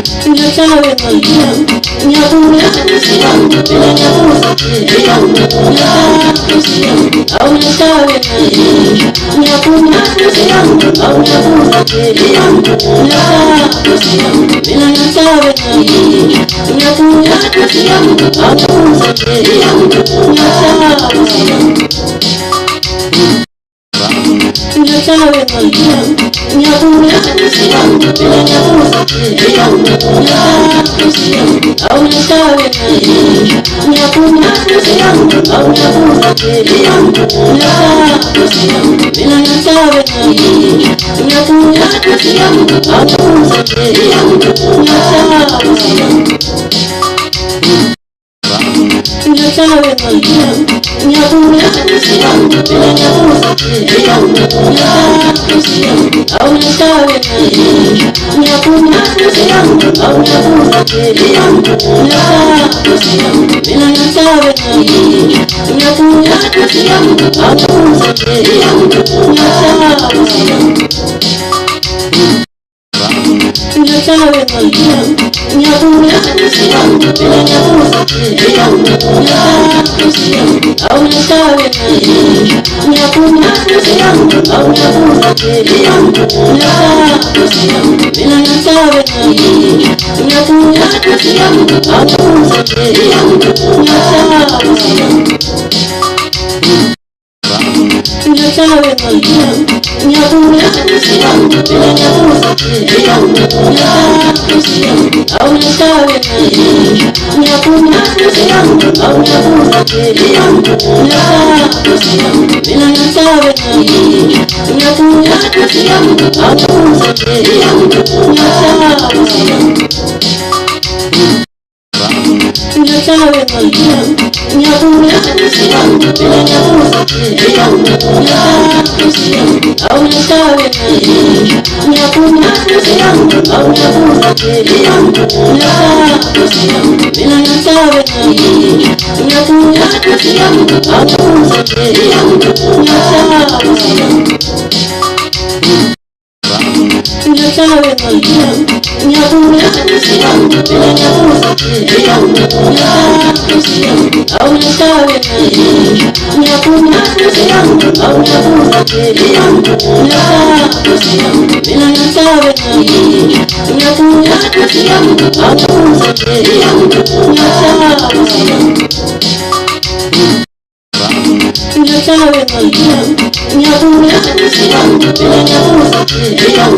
Nyasawe magia, nyakuna siam, bila nyakusa siam, nyasawe siam, au nyasawe magia, nyakuna siam, au nyakusa siam, nyasawe siam, bila nyasawe magia, nyakuna siam, au nyakusa siam, nyasawe siam. Nyasawe magia, nyakuna siam, bila nyakusa siam, nyasawe siam, au nyasawe magia, nyakuna siam, au nyakusa siam, nyasawe siam, bila nyasawe magia, nyakuna siam, au nyakusa siam, nyasawe siam. Nyasawe magia, nyakuna siam, bila nyakusa siam, nyasawe siam, au nyasawe magia, nyakuna siam, au nyakusa siam, nyasawe siam, bila nyasawe magia, nyakuna siam, au nyakusa siam, nyasawe siam. Nyasawe magia, nyakuna siam, bila nyakusa siam, nyasawe siam, au nyasawe magia, nyakuna siam, au nyakusa siam, nyasawe siam, bila nyasawe magia, nyakuna siam, au nyakusa siam, nyasawe siam. Nyasawe magia, nyakuna siam, bila nyakusa siam, nyasawe siam, au nyasawe magia, nyakuna siam, au nyakusa siam, nyasawe siam, bila nyasawe magia, nyakuna siam, au nyakusa siam, nyasawe siam. Nyasawe magia, nyakuna siam, bila nyakusa siam, nyasawe siam, au nyasawe magia, nyakuna siam, au nyakusa siam, nyasawe siam, bila nyasawe magia, nyakuna siam, au nyakusa siam, nyasawe siam. Nyasawe magia, nyakuna siam, bila nyakusa siam, nyasawe siam, au nyasawe magia, nyakuna siam, au nyakusa siam, nyasawe siam, bila nyasawe magia, nyakuna siam, au nyakusa siam, nyasawe siam. Nyasawe magia, nyakuna siam, bila nyakusa siam,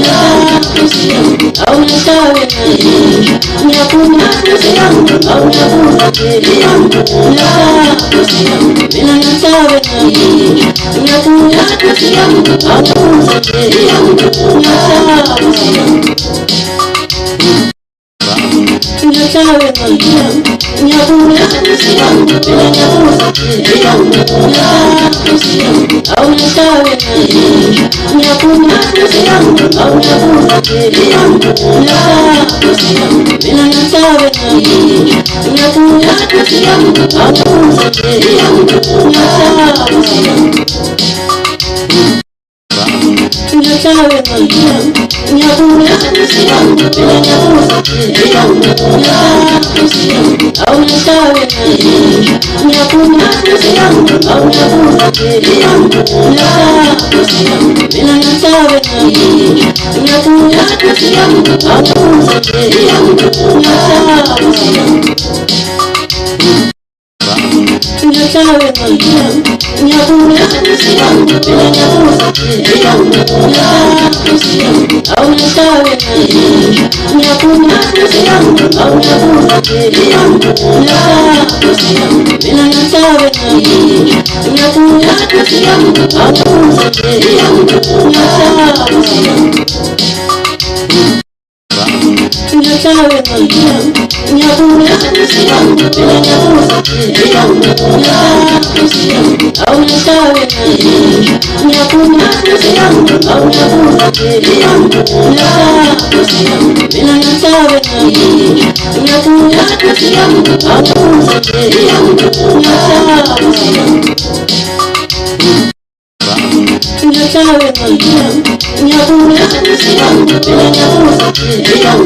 nyasawe siam, au nyasawe magia, nyakuna siam, au nyakusa siam, nyasawe siam, bila nyasawe magia, nyakuna siam, au nyakusa siam, nyasawe siam. Nyasawe magia, nyakuna siam, bila nyakusa siam, nyasawe siam, au nyasawe magia, nyakuna siam, au nyakusa siam, nyasawe siam, bila nyasawe magia, nyakuna siam, au nyakusa siam, nyasawe siam. Nyasawe magia, nyakuna siam, bila nyakusa siam, nyasawe siam, au nyasawe magia, nyakuna siam, au nyakusa siam, nyasawe siam, bila nyasawe magia, nyakuna siam, au nyakusa siam, nyasawe siam. Nyasawe magia, nyakuna siam, bila nyakusa siam, nyasawe siam, au nyasawe magia, nyakuna siam, au nyakusa siam, nyasawe siam, bila nyasawe magia, nyakuna siam, au nyakusa siam, nyasawe siam. Nyasawe magia, nyakuna siam, bila nyakusa siam, nyasawe siam, au nyasawe magia, nyakuna siam, au nyakusa siam, nyasawe siam, bila nyasawe magia, nyakuna siam, au nyakusa siam, nyasawe siam. Nyasawe magia, nyakuna siam, bila nyakusa siam,